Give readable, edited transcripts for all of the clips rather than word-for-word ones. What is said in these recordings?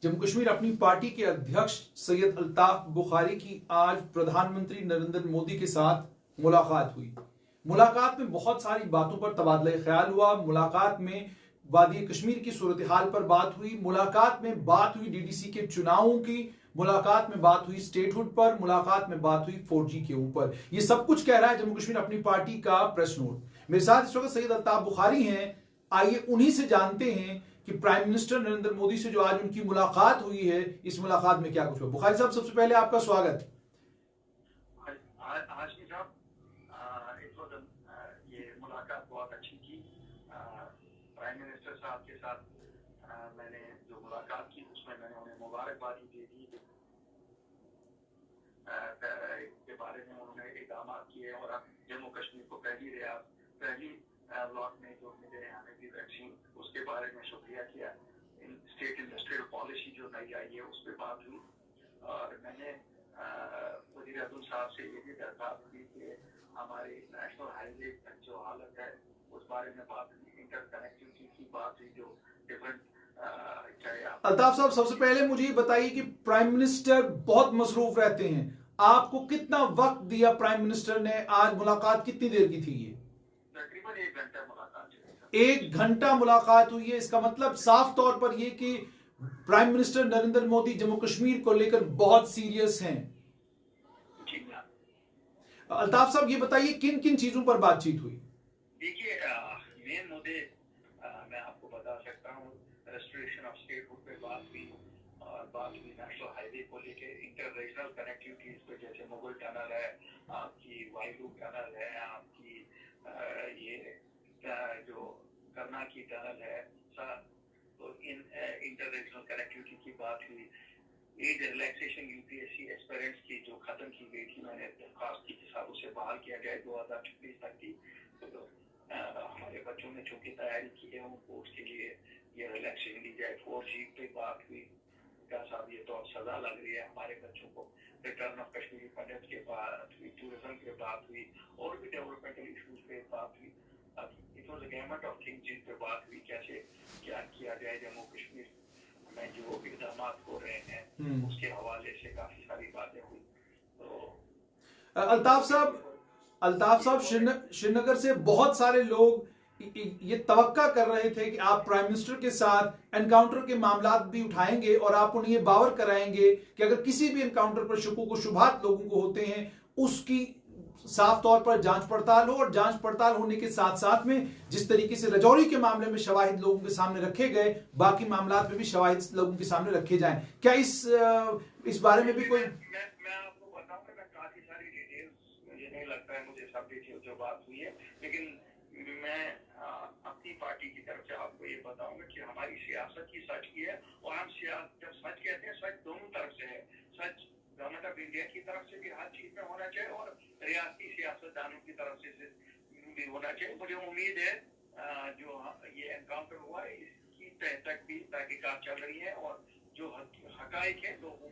जम्मू कश्मीर अपनी पार्टी के अध्यक्ष सैयद अल्ताफ बुखारी की आज प्रधानमंत्री नरेंद्र मोदी के साथ मुलाकात हुई। मुलाकात में बहुत सारी बातों पर तबादला ख्याल हुआ। मुलाकात में वादी कश्मीर की सूरत हाल पर बात हुई। मुलाकात में बात हुई डीडीसी के चुनावों की। मुलाकात में बात हुई स्टेटहुड पर। मुलाकात में बात हुई 4G के ऊपर। ये सब कुछ कह रहा है जम्मू कश्मीर अपनी पार्टी का प्रेस नोट। मेरे साथ इस वक्त सैयद अल्ताफ बुखारी हैं। आइए उन्हीं से जानते हैं कि प्राइम मिनिस्टर नरेंद्र मोदी से जो आज उनकी मुलाकात हुई है, इस मुलाकात में क्या कुछ हुआ। बुखारी साहब, सबसे पहले आपका स्वागत। ये मुलाकात बहुत अच्छी की। प्राइम मिनिस्टर साहब के साथ मैंने जो मुलाकात की उसमें मैंने उन्हें मुबारकबादी दे दी के बारे में। उन्होंने इक़दाम किए और अब जम्मू कश्मीर को पहली लॉट में जो मिले हमें भी वैक्सीन, उसके बारे में शुक्रिया किया। स्टेट इंडस्ट्रियल पॉलिसी जो नई आई है उस पर बात हुई और मैंने वज़ीर आज़म साहब से ये भी दरख्वास्त की कि हमारी नेशनल हाईवे जो हालत है उस बारे में बात हुई। इंटरकनेक्टिविटी की बात हुई जो डिफरेंट। अल्ताफ साहब, सबसे पहले मुझे ये बताइए कि प्राइम मिनिस्टर बहुत मसरूफ रहते हैं, आपको कितना वक्त दिया प्राइम मिनिस्टर ने? आज मुलाकात कितनी देर की थी? ये तकरीबन 1 घंटा मुलाकात हुई। 1 घंटा मुलाकात हुई है। इसका मतलब साफ तौर पर यह कि प्राइम मिनिस्टर नरेंद्र मोदी जम्मू कश्मीर को लेकर बहुत सीरियस हैं। अल्ताफ साहब, ये बताइए किन किन चीजों पर बातचीत हुई? देखिए, मेन मुद्दे मैं आपको बता सकता हूँ। रेस्टोरेशन ऑफ स्टेटहुड पे बात हुई और बात हुई नेशनल हाईवे को लेके, इंटर रीजनल कनेक्टिविटीज पे, जैसे मुगल टनल है, आपकी वायलू टनल है, आपकी ये जो करना की टनल है, तो इन इंटर रीजनल कनेक्टिविटी की बात हुई। एज रिलैक्सेशन यूपीएससी एस्पिरेंट्स की जो खत्म की गई थी, मैंने दरख्वास्त की कि साहब उसे बहाल किया जाए 2026 तक की। तो हमारे बच्चों ने चूंकि तैयारी की है उनको उसके लिए ये रिलैक्सेशन दी जाए। 4G पे बात हुई। क्या साहब, ये तो अब सजा लग रही है हमारे बच्चों को। रिटर्न ऑफ कश्मीरी पंडित के बात हुई, टूरिज्म के बात हुई और भी डेवलपमेंटल इशूज पे बात हुई। It was a gamut of things जिन पे बात हुई, कैसे क्या किया जाए जम्मू कश्मीर में जो इक़दाम हो रहे हैं उसके हवाले से काफी सारी बातें हुई। तो अल्ताफ साहब, श्रीनगर से बहुत सारे लोग ये तवक्का कर रहे थे कि आप प्राइम मिनिस्टर के साथ एनकाउंटर के मामला भी उठाएंगे और आप उन्हें ये बावर कराएंगे कि अगर किसी भी एनकाउंटर पर शकूक व शुबहात लोगों को होते हैं उसकी साफ तौर पर जांच पड़ताल हो, और जांच पड़ताल होने के साथ साथ में जिस तरीके से रजौरी के मामले में शवाहिद लोगों के सामने रखे गए, बाकी मामला में भी शवाहिद लोगों के सामने रखे जाएं। क्या इस बारे में भी कोई? मैं आपको बताऊंगा, मैं काफी सारी डिटेल्स, मुझे नहीं लगता है मुझे सब डिटेल जो बात हुई है, लेकिन मैं अपनी पार्टी की तरफ से आपको ये बताऊंगा कि हमारी सियासत ही सच की है। और हम जब सच कहते हैं, सच दोनों तरफ से है। सच गवर्नमेंट ऑफ इंडिया की तरफ से भी हर चीज में होना चाहिए और रियासती सियासतदानों की तरफ से भी होना चाहिए। मुझे उम्मीद है जो ये एनकाउंटर हुआ है इसकी तह तक भी तहकीकात चल रही है और जो हकाइक है लोगों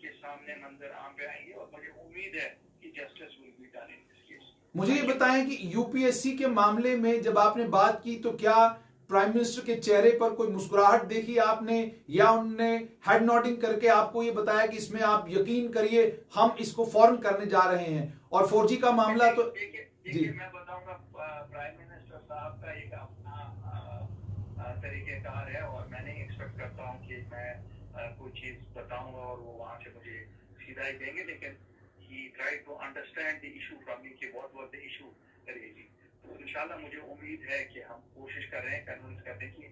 के सामने मंजर आम पे आएंगे और मुझे उम्मीद है कि justice will be done in this case. मुझे ये बताएं कि यूपीएससी के मामले में जब आपने बात की तो क्या प्राइम मिनिस्टर के चेहरे पर कोई मुस्कुराहट देखी आपने, या उन्होंने हेड नॉडिंग करके आपको ये बताया कि इसमें आप यकीन करिए हम इसको फौरन करने जा रहे हैं? और 4G का मामला तो देखिए मैं बताऊंगा, प्राइम मिनिस्टर साहब का एक अपना तरीकेकार है और मैं नहीं एक्सपेक्ट करता हूँ कि मैं कोई चीज बताऊंगा और वो वहां से मुझे सीधा ही देंगे, लेकिन he tried to understand the issue from me कि what was the issue really। तो इंशाल्लाह मुझे उम्मीद है कि हम कोशिश कर रहे हैं कन्विंस करने की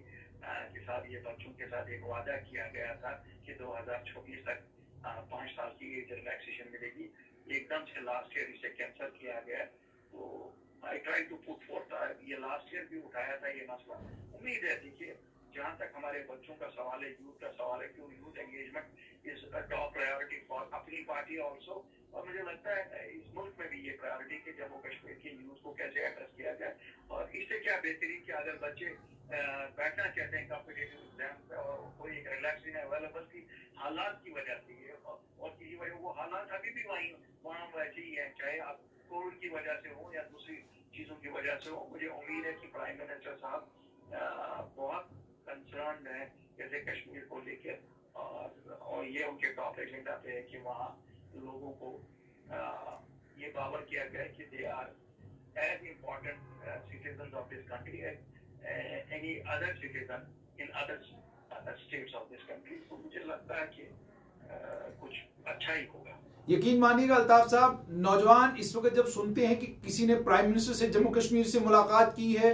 कि साथ ये बच्चों के साथ एक वादा किया गया था कि 2026 तक 5 साल की एज रिलैक्सेशन मिलेगी। एकदम से लास्ट ईयर इसे कैंसिल किया गया। तो I try to put forth, ये लास्ट ईयर भी उठाया था ये मसला। उम्मीद है, देखिए जहाँ तक हमारे बच्चों का सवाल है, यूथ का सवाल है, क्यों youth engagement is a top priority for अपनी पार्टी ऑल्सो। और मुझे लगता है इस मुल्क में भी ये प्रायोरिटी कि जम्मू कश्मीर के यूथ को कैसे एड्रेस किया जाए। और इससे क्या बेहतरीन कि अगर बच्चे बैठना चाहते हैं कॉम्पिटेटिव एग्जाम पे और कोई एक रिलैक्सेशन अवेलेबल की हालात की वजह से ये और किसी वजह वो हालात अभी भी वहाँ वैसे ही है, चाहे आप कोविड की वजह से हो या दूसरी चीजों की वजह से हो। मुझे उम्मीद है कि प्राइम मिनिस्टर साहब बहुत कंसर्न है जैसे कश्मीर को लेकर और टॉप एजेंडा पे है कि वहाँ लोगों को ये बावर किया गया है कि they are as important citizen of this country as any other citizen in other states of this country. तो मुझे लगता है कि कुछ अच्छा ही होगा। यकीन मानिएगा अल्ताफ साहब, नौजवान इस वक्त जब सुनते हैं कि किसी ने प्राइम मिनिस्टर से जम्मू कश्मीर से मुलाकात की है,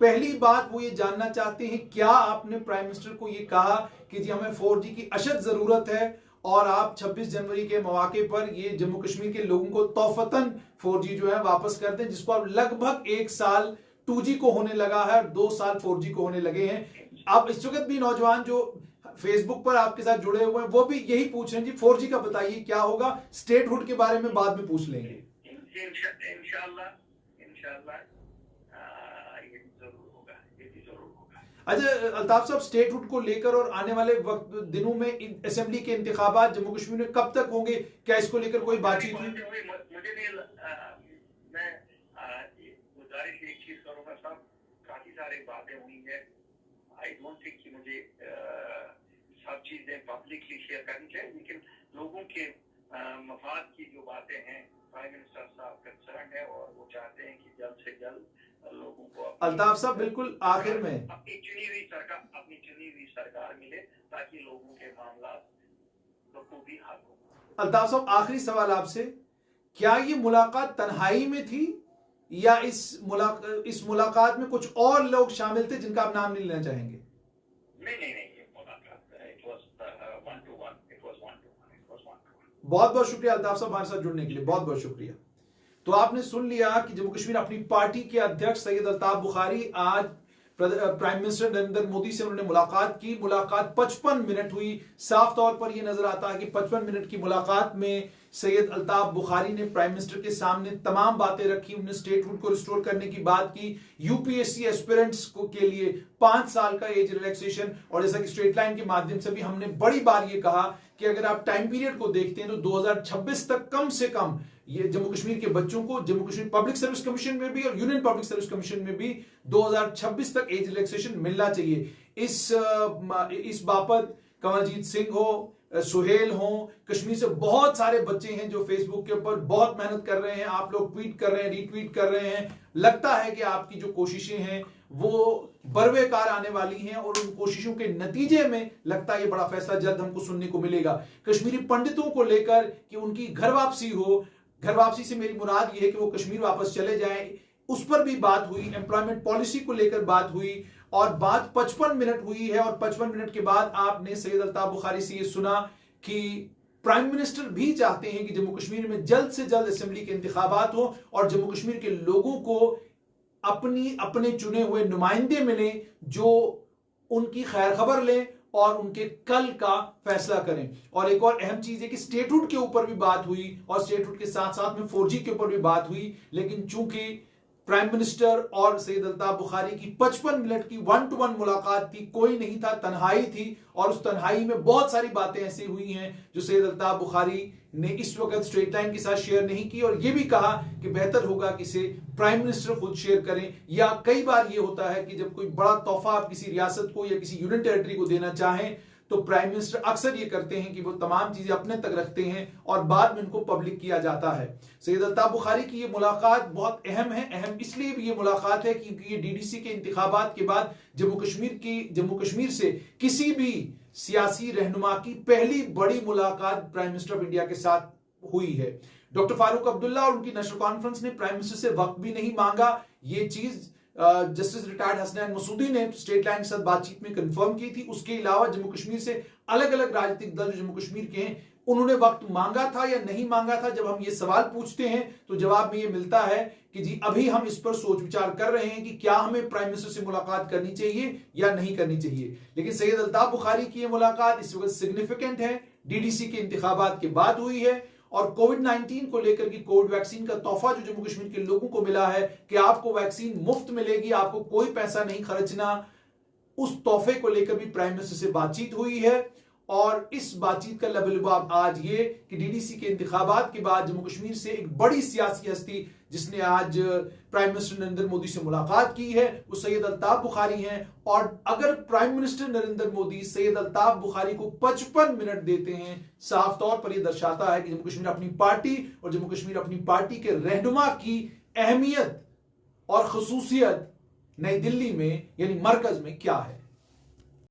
पहली बात वो ये जानना चाहते हैं क्या आपने प्राइम मिनिस्टर को ये कहा कि जी हमें 4G की अशद जरूरत है और आप 26 जनवरी के मौके पर ये जम्मू कश्मीर के लोगों को तौफतन 4G जो है वापस कर दें, जिसको अब लगभग 1 साल 2G को होने लगा है और 2 साल 4G को होने लगे हैं। आप इस वक्त भी नौजवान जो फेसबुक पर आपके साथ जुड़े हुए हैं वो भी यही पूछ रहे हैं जी 4G का बताइए क्या होगा, स्टेटहुड के बारे में बाद में पूछ लेंगे। इंशाल्लाह ये जरूर होगा, ये भी जरूर होगा। अच्छा अल्ताफ साहब, स्टेटहुड को लेकर और आने वाले वक्त दिनों में असेंबली के इंतखाबात जम्मू कश्मीर में कब तक होंगे, क्या इसको लेकर कोई बातचीत हुई? मुझे नहीं, मैं गुजारिश एक चीज करूंगा साहब, काफी सारी बातें हुई है, आई डोंट थिंक कि मुझे सब चीजें पब्लिकली शेयर करनी चाहिए, लेकिन लोगों के मफाद की जो बातें हैं, प्राइम मिनिस्टर साहब कंसर्न है और वो चाहते हैं कि जल्द से जल्द लोगों को अल्ताफ साहब बिल्कुल आखिर में अपनी चुनी हुई सरकार मिले ताकि लोगों के मामला को भी हल हो। अल्ताफ साहब आखिरी सवाल आपसे, क्या ये मुलाकात तन्हाई में थी या इस मुलाकात में कुछ और लोग शामिल थे जिनका आप नाम नहीं लेना चाहेंगे? नहीं, ये मुलाकात it was one to one. बहुत बहुत शुक्रिया अल्ताफ साहब हमारे साथ जुड़ने के लिए, बहुत बहुत शुक्रिया। तो आपने सुन लिया कि जम्मू कश्मीर अपनी पार्टी के अध्यक्ष सैयद अल्ताफ बुखारी आज प्राइम मिनिस्टर नरेंद्र मोदी से उन्होंने मुलाकात की। मुलाकात 55 मिनट हुई। साफ तौर पर यह नजर आता है कि 55 मिनट की मुलाकात में सैयद अल्ताफ बुखारी ने प्राइम मिनिस्टर के सामने तमाम बातें रखी। उन्होंने स्टेटहुड को रिस्टोर करने की बात की, यूपीएससी एस्पिरेंट्स को के लिए 5 साल का एज रिलैक्सेशन, और जैसा कि स्ट्रेट लाइन के माध्यम से भी हमने बड़ी बार ये कहा कि अगर आप टाइम पीरियड को देखते हैं तो 2026 तक कम से कम ये जम्मू कश्मीर के बच्चों को Jammu Kashmir public service commission में भी और यूनियन पब्लिक सर्विस कमीशन में भी 2026 तक एज रिलैक्सेशन मिलना चाहिए। इस बाबत कंवरजीत सिंह हो, सुहेल हो, कश्मीर से बहुत सारे बच्चे हैं जो फेसबुक के ऊपर बहुत मेहनत कर रहे हैं। आप लोग ट्वीट कर रहे हैं, रीट्वीट कर रहे हैं। लगता है कि आपकी जो कोशिशें हैं वो बरवेकार आने वाली हैं और उन कोशिशों के नतीजे में लगता है ये बड़ा फैसला जल्द हमको सुनने को मिलेगा। कश्मीरी पंडितों को लेकर कि उनकी घर वापसी हो, घर वापसी से मेरी मुराद ये है कि वो कश्मीर वापस चले जाएं, उस पर भी बात हुई। एम्प्लॉयमेंट पॉलिसी को लेकर बात हुई और बात 55 मिनट हुई है। और 55 मिनट के बाद आपने सैयद अल्ताफ बुखारी से ये सुना कि प्राइम मिनिस्टर भी चाहते हैं कि जम्मू कश्मीर में जल्द से जल्द असेंबली के इंतखाबात हो और जम्मू कश्मीर के लोगों को अपने चुने हुए नुमाइंदे मिले जो उनकी खैर खबर लें और उनके कल का फैसला करें। और एक और अहम चीज है कि स्टेटहुड के ऊपर भी बात हुई और स्टेटहुड के साथ साथ में 4G के ऊपर भी बात हुई। लेकिन चूंकि प्राइम मिनिस्टर और सैयद अल्ताफ बुखारी की 55 मिनट की 1-to-1 मुलाकात थी, कोई नहीं था, तन्हाई थी, और उस तन्हाई में बहुत सारी बातें ऐसी हुई हैं जो सैयद अल्ताफ बुखारी ने इस वक्त स्ट्रेट लाइन के साथ शेयर नहीं की और यह भी कहा कि बेहतर होगा कि इसे प्राइम मिनिस्टर खुद शेयर करें। या कई बार यह होता है कि जब कोई बड़ा तोहफा आप किसी रियासत को या किसी यूनियन टेरिटरी को देना चाहें तो प्राइम मिनिस्टर अक्सर ये करते हैं कि वो तमाम चीजें अपने तक रखते हैं और बाद में उनको पब्लिक किया जाता है। सैयद अल्ताफ बुखारी की ये मुलाकात बहुत अहम है। अहम इसलिए भी ये मुलाकात है क्योंकि ये डीडीसी के इंतखाबात के बाद जम्मू कश्मीर से किसी भी सियासी रहनुमा की पहली बड़ी मुलाकात प्राइम मिनिस्टर ऑफ इंडिया के साथ हुई है। डॉक्टर फारूक अब्दुल्ला और उनकी नेशनल कॉन्फ्रेंस ने प्राइम मिनिस्टर से वक्त भी नहीं मांगा। ये चीज जस्टिस रिटायर्ड हसनैन मसूदी ने स्टेट लाइन के साथ बातचीत में कंफर्म की थी। उसके अलावा जम्मू कश्मीर से अलग अलग राजनीतिक दल जो जम्मू कश्मीर के हैं उन्होंने वक्त मांगा था या नहीं मांगा था। जब हम ये सवाल पूछते हैं तो जवाब में ये मिलता है कि जी अभी हम इस पर सोच विचार कर रहे हैं कि क्या हमें प्राइम मिनिस्टर से मुलाकात करनी चाहिए या नहीं करनी चाहिए। लेकिन सैयद अल्ताफ बुखारी की ये मुलाकात इस वक्त सिग्निफिकेंट है, डीडीसी के इंतखाबात के बाद हुई है और कोविड-19 को लेकर की कोविड वैक्सीन का तोहफा जो जम्मू कश्मीर के लोगों को मिला है कि आपको वैक्सीन मुफ्त मिलेगी, आपको कोई पैसा नहीं खर्चना, उस तोहफे को लेकर भी प्राइम मिनिस्टर से बातचीत हुई है। और इस बातचीत का लबलुबाब आज ये कि डीडीसी के इंतखाबात के बाद जम्मू कश्मीर से एक बड़ी सियासी हस्ती जिसने आज प्राइम मिनिस्टर नरेंद्र मोदी से मुलाकात की है वो सैयद अल्ताफ बुखारी हैं। और अगर प्राइम मिनिस्टर नरेंद्र मोदी सैयद अल्ताफ बुखारी को 55 मिनट देते हैं, साफ तौर पर यह दर्शाता है कि जम्मू कश्मीर अपनी पार्टी और जम्मू कश्मीर अपनी पार्टी के रहनुमा की अहमियत और खसूसियत नई दिल्ली में यानी मरकज में क्या है।